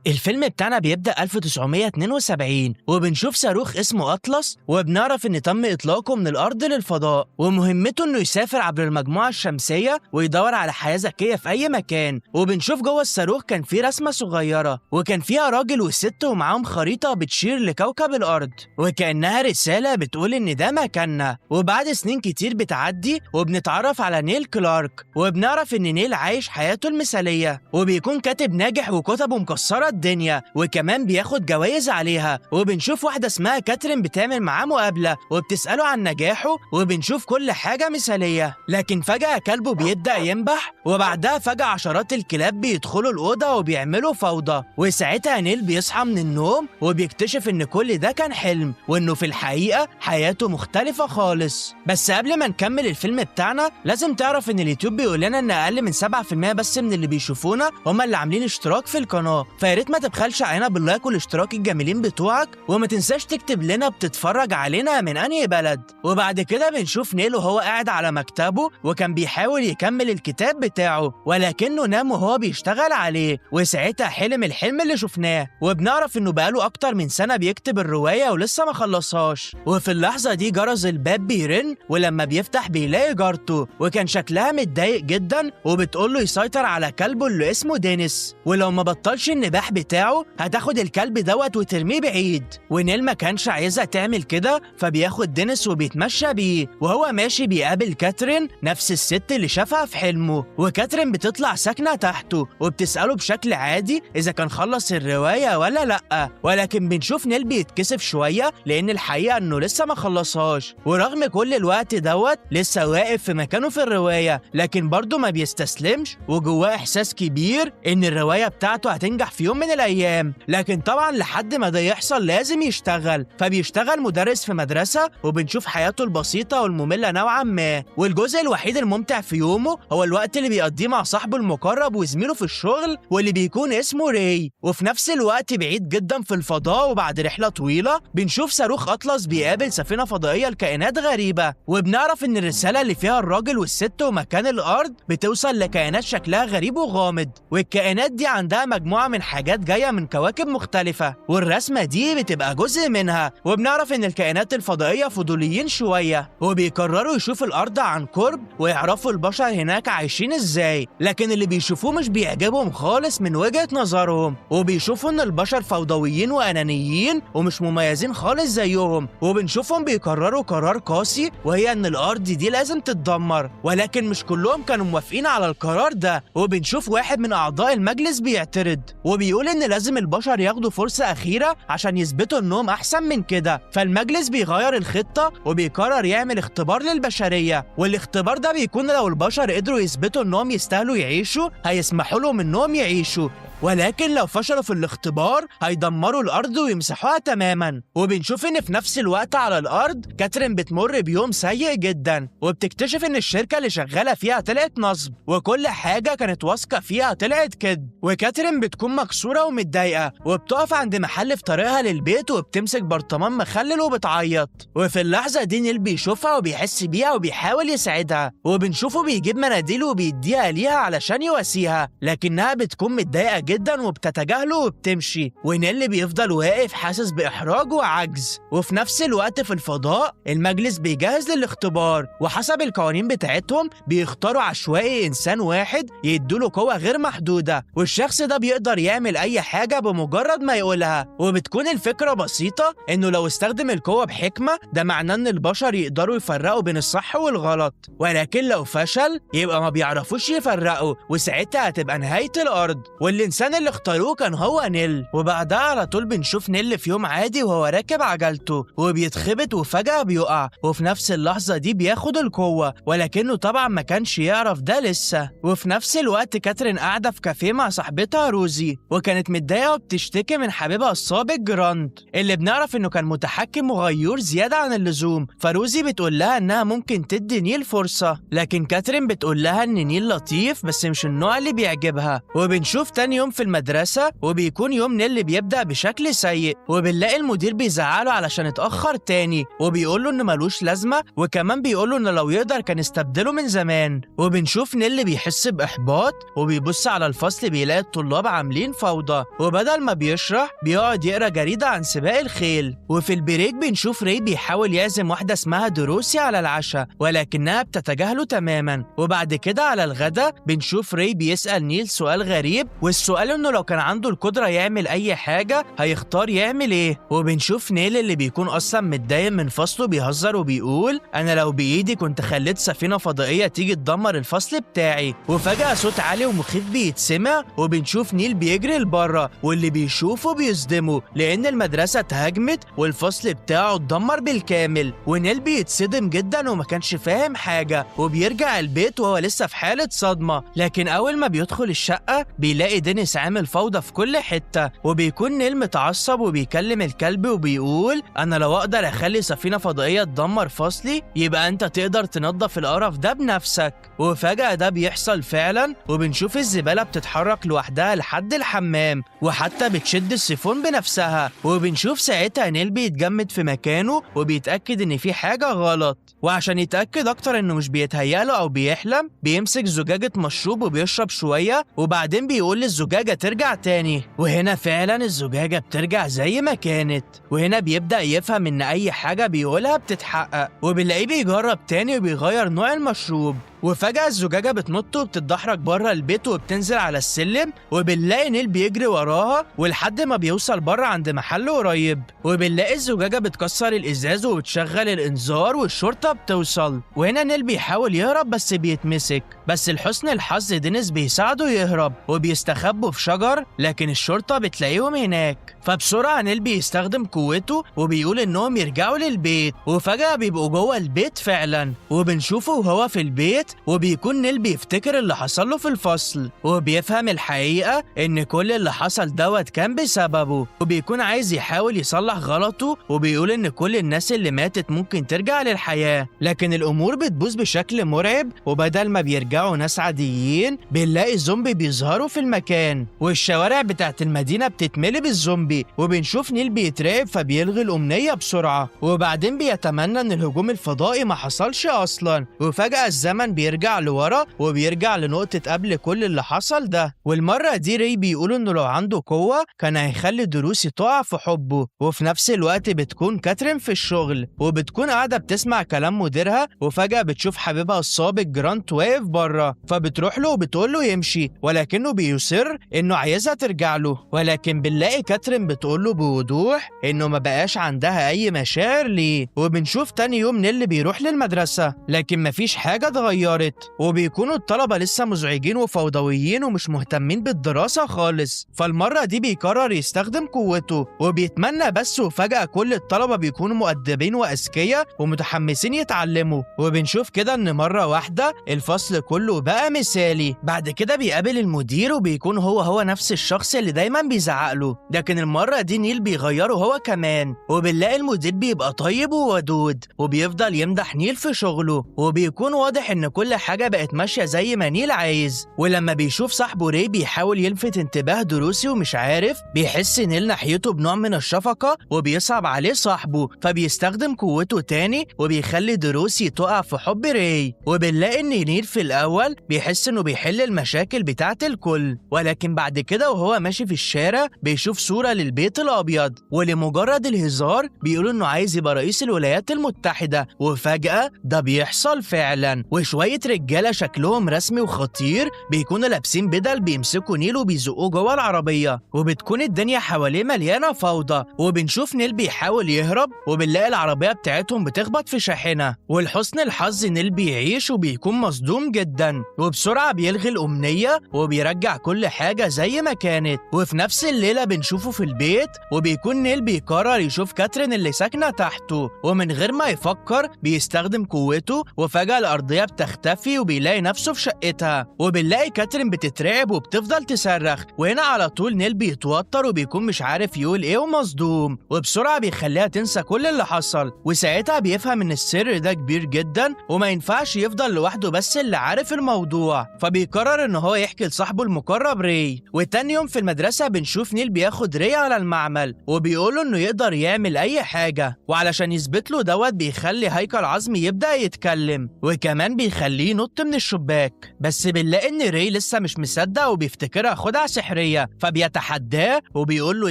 الفيلم بتاعنا بيبدأ 1972 وبنشوف صاروخ اسمه أطلس، وبنعرف إن تم إطلاقه من الأرض للفضاء، ومهمته إنه يسافر عبر المجموعة الشمسية ويدور على حياة ذكية في أي مكان. وبنشوف جوه الصاروخ كان في رسمة صغيرة وكان فيها راجل وست ومعاهم خريطة بتشير لكوكب الأرض وكأنها رسالة بتقول إن ده مكاننا. وبعد سنين كتير بتعدي وبنتعرف على نيل كلارك، وبنعرف إن نيل عايش حياته المثالية وبيكون كاتب ناجح وكتبه مكسرة الدنيا وكمان بياخد جوائز عليها. وبنشوف واحدة اسمها كاترين بتعمل معاه مقابلة وبتسأله عن نجاحه، وبنشوف كل حاجة مثالية. لكن فجأة كلبه بيبدأ ينبح، وبعدها فجأة عشرات الكلاب بيدخلوا الأوضة وبيعملوا فوضى. وساعتها نيل بيصحى من النوم وبيكتشف إن كل ده كان حلم، وإنه في الحقيقة حياته مختلفة خالص. بس قبل ما نكمل الفيلم بتاعنا لازم تعرف إن اليوتيوب بيقول لنا إن أقل من 7% بس من اللي بيشوفونا هما اللي عاملين اشتراك في القناة، فياريت ما تبخلش علينا باللايك والاشتراك الجميلين بتوعك، وما تنساش تكتب لنا بتتفرج علينا من انهي بلد. وبعد كده بنشوف نيل وهو قاعد على مكتبه وكان بيحاول يكمل الكتاب بتاعه ولكنه نام وهو بيشتغل عليه، وساعتها حلم الحلم اللي شفناه. وبنعرف انه بقاله اكتر من سنة بيكتب الرواية ولسه ما خلصهاش. وفي اللحظة دي جرس الباب بيرن، ولما بيفتح بيلاقي جارته وكان شكلها متضايق جدا وبتقول له يسيطر على كلبه اللي اسمه دينيس، ولو ما بطلش النباح بتاعه هتاخد الكلب دوت وترميه بعيد. ونيل ما كانش عايزها تعمل كده، فبياخد دينيس وبيتمشى بيه، وهو ماشي بيقابل كاترين نفس الست اللي شافها في حلمه. وكاترين بتطلع ساكنة تحته وبتسأله بشكل عادي إذا كان خلص الرواية ولا لأ، ولكن بنشوف نيل بيتكسف شوية لأن الحقيقة إنه لسه ما خلصهاش، ورغم كل الوقت دوت لسه واقف في مكانه في الرواية، لكن برضه ما بيستسلمش وجواه إحساس كبير إن الرواية بتاعته هتنجح في يوم من الأيام. لكن طبعا لحد ما ده يحصل لازم يشتغل، فبيشتغل مدرس في مدرسة، وبنشوف حياته البسيطة والمملة نوعا ما. والجزء الوحيد الممتع في يومه هو الوقت اللي بيقضيه مع صاحبه المقرب وزميله في الشغل واللي بيكون اسمه راي. وفي نفس الوقت بعيد جدا في الفضاء وبعد رحلة طويلة بنشوف صاروخ أطلس بيقابل سفينة فضائية لكائنات غريبة، وبنعرف إن الرسالة اللي فيها الراجل والست ومكان الأرض بتوصل لكائنات شكلها غريب وغامض، والكائنات دي عندها مجموعة من حاجات جاية من كواكب مختلفة، والرسمة دي بتبقى جزء منها. وبنعرف إن الكائنات الفضائية فضوليين شوية وبيقرروا يشوفوا الأرض عن قرب ويعرفوا البشر هناك عايشين إزاي، لكن اللي بيشوفوه مش بيعجبهم خالص من وجهة نظرهم، وبيشوفوا إن البشر فوضويين وأنانيين ومش مميزين خالص زيهم. وبنشوفهم بيقرروا قرار قاسي، وهي إن الأرض دي لازم تتدمر، ولكن مش كلهم كانوا موافقين على القرار ده. وبنشوف واحد من أعضاء المجلس بيعترض وبيقول إن لازم البشر ياخدوا فرصة أخيرة عشان يثبتوا إنهم أحسن من كده. فالمجلس بيغير الخطة وبيقرر يعمل اختبار للبشرية، والاختبار ده بيكون لو البشر قدروا يثبتوا إنهم يستاهلوا يعيشوا هيسمحوا لهم إنهم يعيشوا، ولكن لو فشلوا في الاختبار هيدمروا الأرض ويمسحوها تماما. وبنشوف إن في نفس الوقت على الأرض كاترين بتمر بيوم سيء جدا، وبتكتشف إن الشركة اللي شغالة فيها طلعت نصب وكل حاجة كانت واثقة فيها طلعت كده. وكاترين بتكون مكسورة ومتضايقة وبتقف عند محل في طريقها للبيت وبتمسك برطمان مخلل وبتعيط. وفي اللحظة دي نيل بيشوفها وبيحس بيها وبيحاول يساعدها، وبنشوفه بيجيب مناديل وبيديها ليها علشان يواسيها، لكنها بتكون متضايقة جدا وبتتجاهله وبتمشي. ونيل بيفضل واقف حاسس بإحراج وعجز. وفي نفس الوقت في الفضاء المجلس بيجهز للاختبار، وحسب القوانين بتاعتهم بيختاروا عشوائي إنسان واحد يدوله قوة غير محدودة، والشخص ده بيقدر يعمل أي حاجة بمجرد ما يقولها. وبتكون الفكرة بسيطة إنه لو استخدم القوة بحكمة ده معناه إن البشر يقدروا يفرقوا بين الصح والغلط، ولكن لو فشل يبقى ما بيعرفوش يفرقوا، وساعتها هتبقى نهاية الأرض. والإنسان اللي اختاروه كان هو نيل. وبعدها على طول بنشوف نيل في يوم عادي وهو راكب عجلته وبيتخبط وفجأة بيقع، وفي نفس اللحظة دي بياخد القوة، ولكنه طبعا ما كانش يعرف ده لسه. وفي نفس الوقت كاترين قاعدة في كافيه مع صاحبتها روزي، وكانت متضايقة وبتشتكي من حبيبها السابق جراند اللي بنعرف انه كان متحكم وغيور زيادة عن اللزوم. فروزي بتقول لها انها ممكن تدي نيل فرصة، لكن كاترين بتقول لها ان نيل لطيف بس مش النوع اللي بيعجبها. وبنشوف تاني يوم في المدرسة وبيكون يوم نيل بيبدأ بشكل سيء، وبنلاقي المدير بيزعله علشان اتأخر تاني وبيقوله إنه ملوش لازمة، وكمان بيقوله إنه لو يقدر كان استبدله من زمان. وبنشوف نيل بيحس بإحباط وبيبص على الفصل بيلاقي الطلاب عاملين فوضى، وبدل ما بيشرح بيقعد يقرا جريدة عن سباق الخيل. وفي البريك بنشوف راي بيحاول يعزم واحدة اسمها دروسي على العشاء ولكنها بتتجاهله تماما. وبعد كده على الغدا بنشوف راي بيسأل نيل سؤال غريب، والسؤال انه لو كان عنده القدرة يعمل اي حاجة هيختار يعمل ايه. وبنشوف نيل اللي بيكون اصلا متضايق من فصله بيهزر وبيقول انا لو بايدي كنت خليت سفينة فضائية تيجي تدمر الفصل بتاعي. وفجأة صوت عالي ومخيف بيتسمع وبنشوف نيل بيجري لبره، واللي بيشوفه بيصدمه لان المدرسة اتهاجمت والفصل بتاعه اتدمر بالكامل. ونيل بيتصدم جدا وما كانش فاهم حاجة، وبيرجع البيت وهو لسه في حالة صدمة. لكن اول ما بيدخل الشقة بيلاقي دينيس عامل فوضى في كل حتة، وبيكون نيل متعصب وبيكلم الكلب وبيقول انا لو اقدر اخلي سفينة فضائية تدمر فصلي يبقى انت تقدر تنظف القرف ده بنفسك. وفجأة ده بيحصل فعلا، وبنشوف الزبالة بتتحرك لوحدها لحد الحمام وحتى بتشد السيفون بنفسها. وبنشوف ساعتها نيل بيتجمد في مكانه وبيتأكد ان في حاجة غلط، وعشان يتأكد اكتر انه مش بيتهيأله او بيحلم بيمسك زجاجة مشروب وبيشرب شوية، وبعدين بيقول للزجاجة ترجع تاني. وهنا فعلا الزجاجة بترجع زي ما كانت، وهنا بيبدأ يفهم ان اي حاجة بيقولها بتتحقق. وبنلاقيه بيجرب تاني وبيغير نوع المشروب، وفجأة الزجاجة بتنط وبتتدحرج بره البيت وبتنزل على السلم، وبنلاقي نيل بيجري وراها ولحد ما بيوصل بره عند محل قريب، وبنلاقي الزجاجة بتكسر الإزاز وبتشغل الإنذار والشرطة بتوصل. وهنا نيل بيحاول يهرب بس بيتمسك، بس لحسن الحظ دينيس بيساعده يهرب وبيستخبوا في شجر، لكن الشرطة بتلاقيهم هناك. فبسرعة نيل بيستخدم قوته وبيقول إنهم يرجعوا للبيت، وفجأة بيبقوا جوه البيت فعلا، وبنشوفه وهو في البيت وبيكون نيل بيفتكر اللي حصل له في الفصل، وبيفهم الحقيقة إن كل اللي حصل دوت كان بسببه، وبيكون عايز يحاول يصلح غلطه، وبيقول إن كل الناس اللي ماتت ممكن ترجع للحياة. لكن الأمور بتبوظ بشكل مرعب، وبدل ما بيرجعوا ناس عاديين بنلاقي زومبي بيظهروا في المكان، والشوارع بتاعت المدينة بتتملي بالزومبي. وبنشوف نيل بيترعب فبيلغي الأمنية بسرعة، وبعدين بيتمنى إن الهجوم الفضائي ما حصلش أصلا. وفجأة الزمن بيرجع لورا وبيرجع لنقطة قبل كل اللي حصل ده، والمرة دي راي بيقول إنه لو عنده قوة كان هيخلي دروسي تقع في حبه. وفي نفس الوقت بتكون كاترين في الشغل وبتكون قاعدة بتسمع كلام مديرها، وفجأة بتشوف حبيبها السابق جرانت واقف بره، فبتروح له وبتقول له يمشي، ولكنه بيصر إنه عايزها ترجع له. ولكن بنلاقي كاترين بتقول له بوضوح إنه ما بقاش عندها أي مشاعر ليه. وبنشوف تاني يوم نيل بيروح للمدرسة لكن مفيش حاجة اتغيرت، وبيكونوا الطلبة لسه مزعجين وفوضويين ومش مهتمين بالدراسة خالص. فالمرة دي بيقرر يستخدم قوته وبيتمنى بس، وفجأة كل الطلبة بيكونوا مؤدبين وأذكياء ومتحمسين يتعلموا. وبنشوف كده إن مرة واحدة الفصل كله بقى مثالي. بعد كده بيقابل المدير وبيكون هو نفس الشخص اللي دايما بيزعقله، لكن المرة دي نيل بيغيره هو كمان. وبنلاقي المدير بيبقى طيب وودود وبيفضل يمدح نيل في شغله، وبيكون واضح إن كل حاجة بقت ماشية زي ما نيل عايز. ولما بيشوف صاحبه راي بيحاول يلفت انتباه دروسي ومش عارف، بيحس نيل ناحيته بنوع من الشفقة وبيصعب عليه صاحبه، فبيستخدم قوته تاني وبيخلي دروسي تقع في حب راي. وبنلاقي إن نيل في الأول بيحس إنه بيحل المشاكل بتاعت الكل، ولكن بعد كده وهو ماشي في الشارع بيشوف صورة للبيت الأبيض، ولمجرد الهزار بيقول إنه عايز يبقى رئيس الولايات المتحدة. وفجأة ده بيحصل فعلا، وشوية رجالة شكلهم رسمي وخطير بيكونوا لابسين بدل بيمسكوا نيل وبيزقوه جوه العربية، وبتكون الدنيا حواليه مليانة فوضى. وبنشوف نيل بيحاول يهرب وبنلاقي العربية بتاعتهم بتخبط في شاحنة، ولحسن الحظ نيل بيعيش وبيكون مصدوم جدا، وبسرعة بيلغي الأمنية وبيرجع كل حاجة زي ما كانت. وفي نفس الليلة بنشوفه في البيت وبيكون نيل بيقرر يشوف كاترين اللي ساكنة تحته، ومن غير ما يفكر بيستخدم قوته وفجأة الأرضية بتختفي بيختفي وبيلاقي نفسه في شقتها، وبنلاقي كاترين بتترعب وبتفضل تصرخ، وهنا على طول نيل بيتوتر وبيكون مش عارف يقول ايه ومصدوم، وبسرعة بيخليها تنسى كل اللي حصل، وساعتها بيفهم ان السر ده كبير جدا وما ينفعش يفضل لوحده بس اللي عارف الموضوع، فبيقرر ان هو يحكي لصاحبه المقرب ري. وتاني يوم في المدرسة بنشوف نيل بياخد ري على المعمل وبيقوله انه يقدر يعمل اي حاجة، وعلشان يثبت له بيخلي هيكل عظمي يبدأ يتكلم، وكمان بيخليه ينط من الشباك، بس بنلاقي ان ري لسه مش مصدق وبيفتكرها خدعة سحرية، فبيتحداه وبيقول له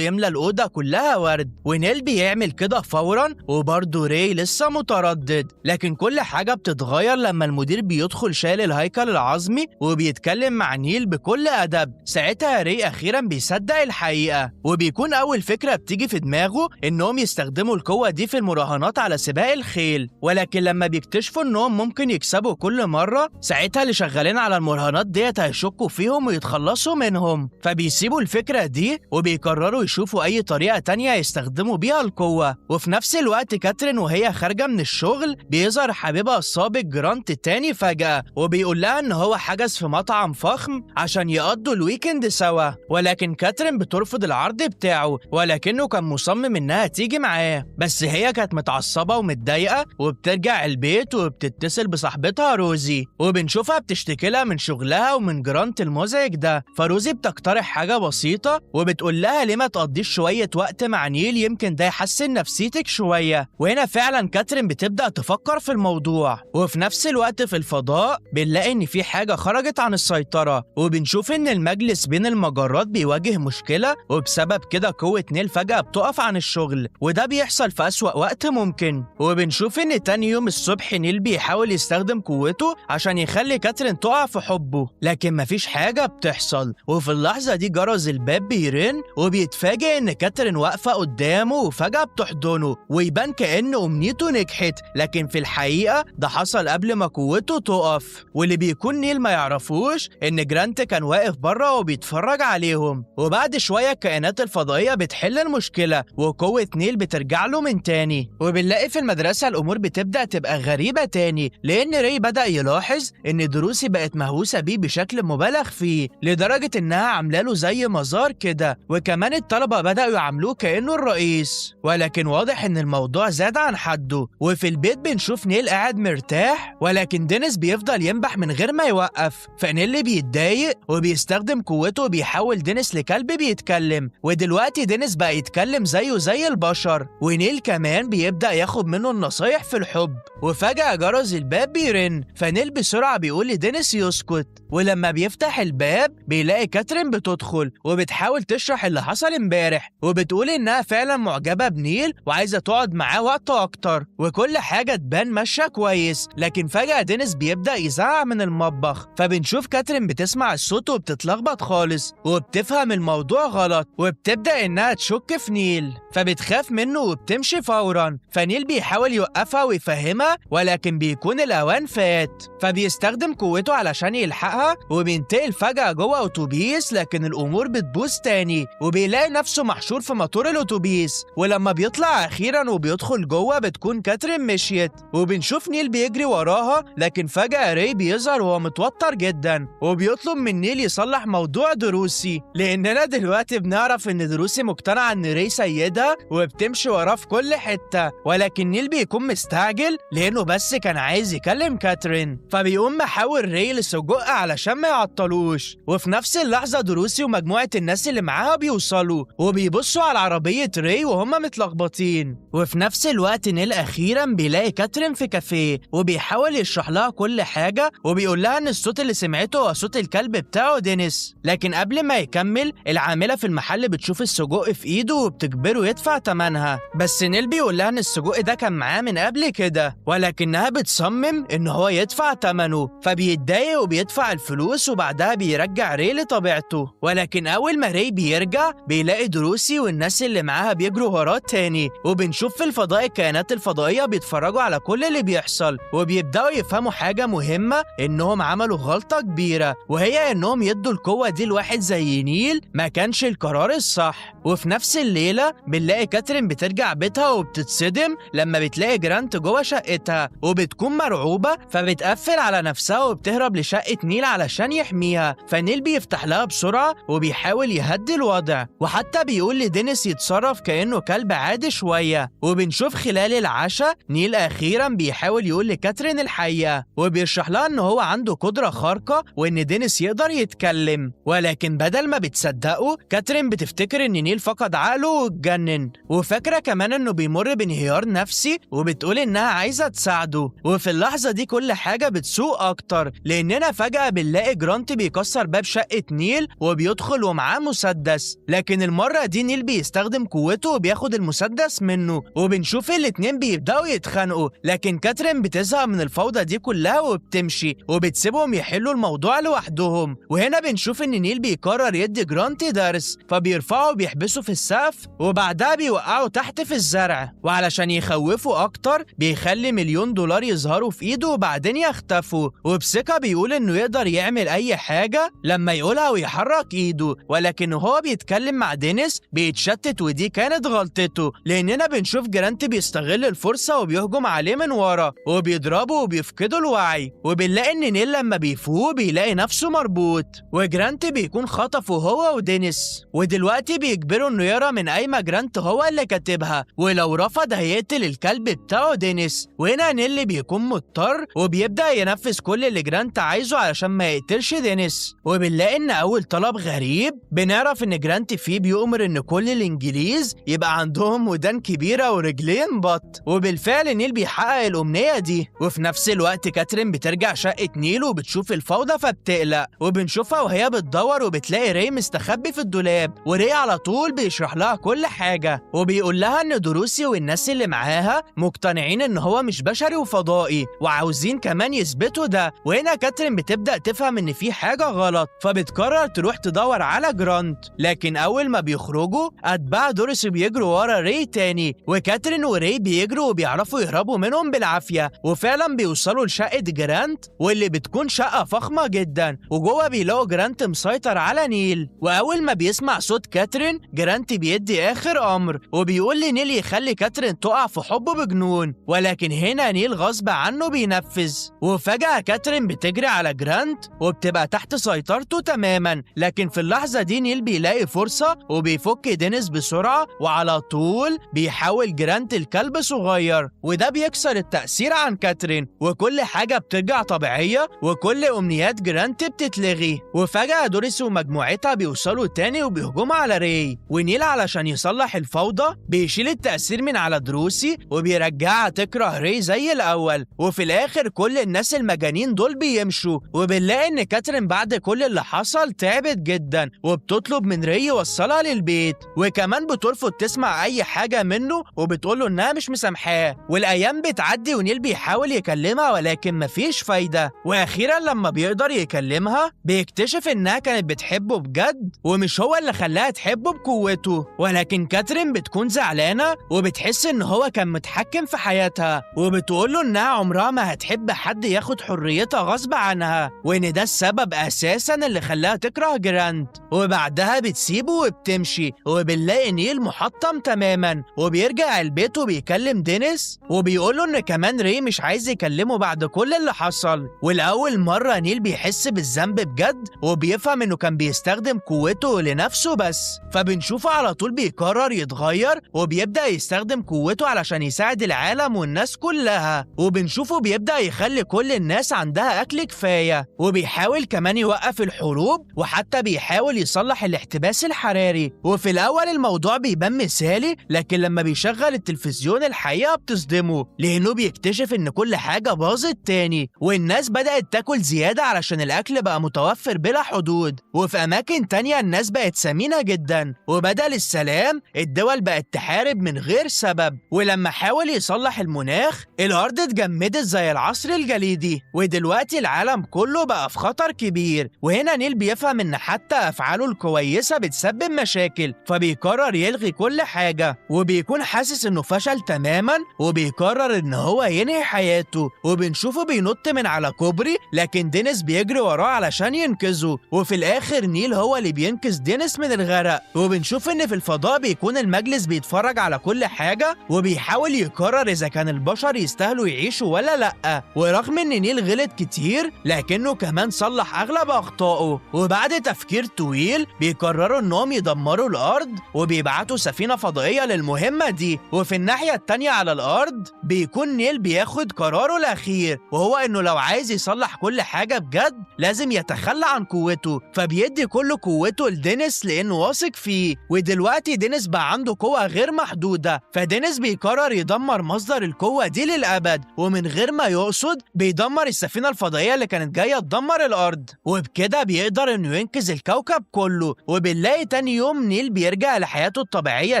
يملى الأوضة كلها ورد، ونيل بيعمل كده فورا، وبرضه ري لسه متردد، لكن كل حاجة بتتغير لما المدير بيدخل شايل الهيكل العظمي وبيتكلم مع نيل بكل أدب. ساعتها ري أخيرا بيصدق الحقيقة، وبيكون أول فكرة بتيجي في دماغه إنهم يستخدموا القوة دي في المراهنات على سباق الخيل، ولكن لما بيكتشفوا إنهم ممكن يكسبوا كل مرة، ساعتها اللي شغالين على المراهنات ديت هيشكوا فيهم ويتخلصوا منهم، فبيسيبوا الفكرة دي وبيقرروا يشوفوا أي طريقة تانية يستخدموا بيها القوة. وفي نفس الوقت كاترين وهي خارجة من الشغل بيظهر حبيبها السابق جرانت التاني فجأة، وبيقول لها إن هو حجز في مطعم فخم عشان يقضوا الويكند سوا، ولكن كاترين بترفض العرض بتاعه، ولكنه كان مصمم إنها تيجي معاه، بس هي كانت متعصبة ومتضايقة، وبترجع البيت وبتتصل بصاحبتها روزي، وبنشوفها بتشتكي لها من شغلها ومن جرانت المزعج ده، فروزي بتقترح حاجة بسيطة وبتقول لها ليه ما تقضيش شوية وقت مع نيل، يمكن ده يحسن نفسيتك شوية. وهنا فعلا كاترين بتبدأ تفكر في الموضوع. وفي نفس الوقت في الفضاء بنلاقي ان في حاجة خرجت عن السيطرة، وبنشوف ان المجلس بين المجرات بيواجه مشكلة، وبسبب كده قوة نيل فجأة بتقف عن الشغل، وده بيحصل في أسوأ وقت ممكن. وبنشوف ان تاني يوم الصبح نيل بيحاول يستخدم قوته عشان يخلي كاترين تقع في حبه، لكن مفيش حاجة بتحصل. وفي اللحظة دي جرس الباب بيرن، وبيتفاجئ ان كاترين واقفة قدامه وفجأة بتحضنه، ويبان كأن أمنيته نجحت، لكن في الحقيقة ده حصل قبل ما قوته تقف. واللي بيكون نيل ما يعرفوش ان جرانت كان واقف بره وبيتفرج عليهم. وبعد شوية الكائنات الفضائية بتحل المشكلة وقوة نيل بترجع له من تاني. وبنلاقي في المدرسة الأمور بتبدأ تبقى غريبة تاني، لأن ري بدأ يلاحظ ان دروسي بقت مهووسة بيه بشكل مبالغ فيه، لدرجة انها عامله له زي مزار كده، وكمان الطلبة بدأوا يعاملوه كأنه الرئيس، ولكن واضح ان الموضوع زاد عن حده. وفي البيت بنشوف نيل قاعد مرتاح، ولكن دينيس بيفضل ينبح من غير ما يوقف، فنيل بيتضايق وبيستخدم قوته وبيحول دينيس لكلب بيتكلم، ودلوقتي دينيس بقى يتكلم زيه زي البشر، ونيل كمان بيبدأ ياخد منه النصايح في الحب. وفجأة جرس الباب بيرن، فنيل بسرعة بيقول لدينيس يسكت، ولما بيفتح الباب بيلاقي كاترين بتدخل وبتحاول تشرح اللي حصل امبارح، وبتقول انها فعلا معجبة بنيل وعايزة تقعد معاه وقت اكتر، وكل حاجة تبان ماشية كويس. لكن فجأة دينيس بيبدأ يزعق من المطبخ، فبنشوف كاترين بتسمع الصوت وبتتلخبط خالص وبتفهم الموضوع غلط، وبتبدأ انها تشك في نيل، فبتخاف منه وبتمشي فورا. فنيل بيحاول يوقفها ويفهمها، ولكن بيكون الاوان فات، فبيستخدم قوته علشان يلحقها، وبينتقل فجأة جوه اتوبيس، لكن الامور بتبوظ تاني، وبيلاقي نفسه محشور في موتور الاتوبيس. ولما بيطلع اخيرا وبيدخل جوه بتكون كاترين مشيت، وبنشوف نيل بيجري وراها، لكن فجأة ري بيظهر وهو متوتر جدا، وبيطلب من نيل يصلح موضوع دروسي، لاننا دلوقتي بنعرف ان دروسي مقتنعة ان ري سيدها وبتمشي وراه في كل حتة، ولكن نيل بيكون مستعجل لانه بس كان عايز يكلم كاترين، فبيقوم محاول ري لسجق علشان ما يعطلوش. وفي نفس اللحظة دروسي ومجموعة الناس اللي معاها بيوصلوا وبيبصوا على عربية ري وهم متلخبطين. وفي نفس الوقت نيل أخيرا بيلاقي كاترين في كافيه، وبيحاول يشرح لها كل حاجة، وبيقول لها إن الصوت اللي سمعته هو صوت الكلب بتاعه دينيس. لكن قبل ما يكمل العاملة في المحل بتشوف السجق في إيده وبتجبره يدفع تمنها، بس نيل بيقول لها إن السجق ده كان معاه من قبل كده، ولكنها بتصمم إن هو يدفع تمنه، فبيتضايق وبيدفع الفلوس، وبعدها بيرجع ري لطبيعته. ولكن أول ما ري بيرجع بيلاقي دروسي والناس اللي معاها بيجروا وراه تاني، وبنشوف في الفضاء الكائنات الفضائية بيتفرجوا على كل اللي بيحصل، وبيبدأوا يفهموا حاجة مهمة، إنهم عملوا غلطة كبيرة، وهي إنهم يدوا القوة دي لواحد زي نيل ما كانش القرار الصح. وفي نفس الليلة بنلاقي كاترين بترجع بيتها وبتتصدم لما بتلاقي جرانت جوه شقتها، وبتكون مرعوبة، وبتقفل على نفسها وبتهرب لشقة نيل علشان يحميها. فنيل بيفتح لها بسرعة وبيحاول يهدي الوضع، وحتى بيقول لدينيس يتصرف كأنه كلب عادي شوية. وبنشوف خلال العشاء نيل أخيرا بيحاول يقول لكاترين الحقيقة، وبيشرح لها إن هو عنده قدرة خارقة وإن دينيس يقدر يتكلم. ولكن بدل ما بتصدقه، كاترين بتفتكر إن نيل فقد عقله واتجنن، وفاكرة كمان إنه بيمر بانهيار نفسي، وبتقول إنها عايزة تساعده. وفي اللحظة دي كل حاجة بتسوء أكتر، لأننا فجأة بنلاقي جرانت بيكسر باب شقة نيل وبيدخل ومعاه مسدس. لكن المرة دي نيل بيستخدم قوته وبياخد المسدس منه، وبنشوف الاتنين بيبدأوا يتخانقوا. لكن كاترين بتزهق من الفوضى دي كلها وبتمشي وبتسيبهم يحلوا الموضوع لوحدهم. وهنا بنشوف إن نيل بيقرر يدي جرانت درس، فبيرفعه وبيحبسه في السقف، وبعدها بيوقعه تحت في الزرع. وعلشان يخوفه أكتر بيخلي $1,000,000 يظهروا في إيده وبعدين يختفوا، وبثقة بيقول إنه يقدر يعمل أي حاجة لما يقولها ويحرك إيده. ولكن هو بيتكلم مع دينيس بيتشتت، ودي كانت غلطته، لأننا بنشوف جرانت بيستغل الفرصة وبيهجم عليه من ورا وبيضربه وبيفقده الوعي. وبنلاقي إن نيل لما بيفوق بيلاقي نفسه مربوط، وجرانت بيكون خطفه هو ودينيس. ودلوقتي بيجبره إنه يقرا من قايمة جرانت هو اللي كاتبها، ولو رفض هيقتل الكلب بتاعه دينيس. وهنا نيل بيكون مضطر وبيبدأ ينفذ كل اللي جرانت عايزه علشان ما يقتلش دينيس. وبنلاقي إن أول طلب غريب بنعرف إن جرانت فيه بيؤمر إن كل الإنجليز يبقى عندهم ودان كبيرة ورجلين بط، وبالفعل نيل بيحقق الأمنية دي. وفي نفس الوقت كاترين بترجع شقة نيل وبتشوف الفوضى فبتقلق، وبنشوفها وهي بتدور وبتلاقي ري مستخبي في الدولاب. وري على طول بيشرح لها كل حاجة، وبيقول لها إن دروسي والناس اللي معاها مقتنعين إن هو مش بشري وفضائي، وعاوزين كمان يثبتوا ده. وهنا كاترين بتبدأ تفهم إن في حاجة غلط، فبتقرر تروح تدور على جرانت. لكن أول ما بيخرجوا أتباع دوريس بيجروا ورا ري تاني، وكاترين وري بيجروا وبيعرفوا يهربوا منهم بالعافية. وفعلا بيوصلوا لشقة جرانت، واللي بتكون شقة فخمة جدا، وجوه بيلاقوا جرانت مسيطر على نيل. وأول ما بيسمع صوت كاترين جرانت بيدي آخر أمر، وبيقول لنيل يخلي كاترين تقع في حبه بجنون. ولكن هنا نيل غصب عنه بينفذ، وفجأة كاترين بتجري على جرانت وبتبقى تحت سيطرته تماما. لكن في اللحظة دي نيل بيلاقي فرصة وبيفك دينيس بسرعة، وعلى طول بيحاول جرانت الكلب صغير، وده بيكسر التأثير عن كاترين، وكل حاجة بترجع طبيعية وكل أمنيات جرانت بتتلغي. وفجأة دوريس ومجموعتها بيوصلوا تاني وبيهجموا على ري، ونيل علشان يصلح الفوضى بيشيل التأثير من على دروسي وبيرجعها تكره ري زي الأول. وفي الآخر كل الناس المجانين دول بيمشوا، وبنلاقي إن كاترين بعد كل اللي حصل تعبت جدا، وبتطلب من ري يوصلها للبيت، وكمان بترفض تسمع أي حاجة منه وبتقوله إنها مش مسامحاه. والأيام بتعدي ونيل بيحاول يكلمها ولكن مفيش فايدة. وأخيرا لما بيقدر يكلمها بيكتشف إنها كانت بتحبه بجد، ومش هو اللي خلاها تحبه بقوته. ولكن كاترين بتكون زعلانة وبتحس إن هو كان متحكم في حياتها، وبتقوله إنها عمرها ما هتحب حد ياخد حريتها غصب عنها، وإن ده السبب أساسا اللي خلاها تكره جرانت. وبعدها بتسيبه وبتمشي، وبنلاقي نيل محطم تماما، وبيرجع البيت وبيكلم دينيس وبيقوله إن كمان ري مش عايز يكلمه بعد كل اللي حصل. والأول مرة نيل بيحس بالذنب بجد، وبيفهم إنه كان بيستخدم قوته لنفسه بس. فبنشوفه على طول بيقرر يتغير وبيبدأ يستخدم قوته علشان يساعد العالم والناس كلها. وبنشوفه بيبدأ يخلي كل الناس عندها أكل كفاية، وبيحاول كمان يوقف الحروب، وحتى بيحاول يصلح الاحتباس الحراري. وفي الأول الموضوع بيبان مثالي، لكن لما بيشغل التلفزيون الحقيقة بتصدمه، لأنه بيكتشف إن كل حاجة باظت تاني، والناس بدأت تاكل زيادة علشان الأكل بقى متوفر بلا حدود. وفي أماكن تانية الناس بقت سمينة جدا، وبدل السلام الدول بقت تحارب من غير سبب. ولما حاول يصلح المناخ الأرض اتجمدت زي العصر الجليدي، ودلوقتي العالم كله بقى في خطر كبير. وهنا نيل بيفهم إن حتى أفعاله الكويسة بتسبب مشاكل، فبيقرر يلغي كل حاجة، وبيكون حاسس إنه فشل تماما، وبيقرر إن هو ينهي حياته. وبنشوفه بينط من على كوبري، لكن دينيس بيجري وراه علشان ينقذه، وفي الآخر نيل هو اللي بينقذ دينيس من الغرق. وبنشوف إن في الفضاء بيكون المجلس بيتفرج على كل حاجة، وبيحاول يقرر إذا كان البشر يستاهلوا يعيشوا ولا لأ. ورغم ان نيل غلط كتير لكنه كمان صلح اغلب اخطائه، وبعد تفكير طويل بيقرروا انهم يدمروا الارض وبيبعتوا سفينة فضائية للمهمة دي. وفي الناحية التانية على الارض بيكون نيل بياخد قراره الاخير، وهو انه لو عايز يصلح كل حاجة بجد لازم يتخلى عن قوته، فبيدي كل قوته لدينيس لانه واثق فيه. ودلوقتي دينيس بقى عنده قوة غير محدودة، فدينيس بيقرر يدمر مصدر القوة دي للأبد، ومن غير ما يقصد بيدمر السفينة الفضائية اللي كانت جاية تدمر الأرض، وبكده بيقدر إنه ينقذ الكوكب كله. وبنلاقي تاني يوم نيل بيرجع لحياته الطبيعية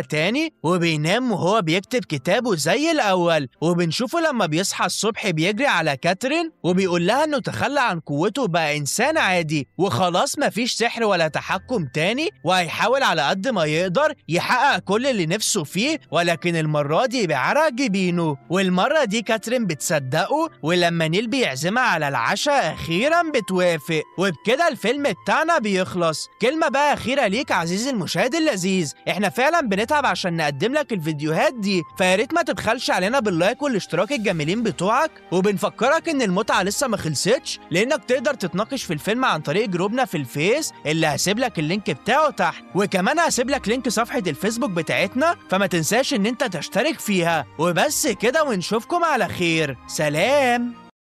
تاني وبينام وهو بيكتب كتابه زي الأول، وبنشوفه لما بيصحى الصبح بيجري على كاترين وبيقول لها إنه تخلى عن قوته بقى إنسان عادي وخلاص مفيش سحر ولا تحكم تاني، وهيحاول على قد ما يقدر يحقق كل اللي نفسه فيه، ولكن المرة دي بعرق جبينه. والمرة دي كاترين بتصدقه، ولما نيل بيعزمها على العشاء أخيرا بتوافق. وبكده الفيلم بتاعنا بيخلص. كلمة بقى أخيرة ليك عزيزي المشاهد اللذيذ، احنا فعلا بنتعب عشان نقدم لك الفيديوهات دي، فياريت ما تبخلش علينا باللايك والاشتراك الجميلين بتوعك. وبنفكرك ان المتعة لسه ما خلصتش، لانك تقدر تتناقش في الفيلم عن طريق جروبنا في الفيس اللي هسيب لك اللينك بتاعه تحت، وكمان هسيب لك لينك صفحة الفيسبوك بتاعتنا، فما تنساش ان انت تشترك فيها. وبس كده ونشوفكم على خير، سلام.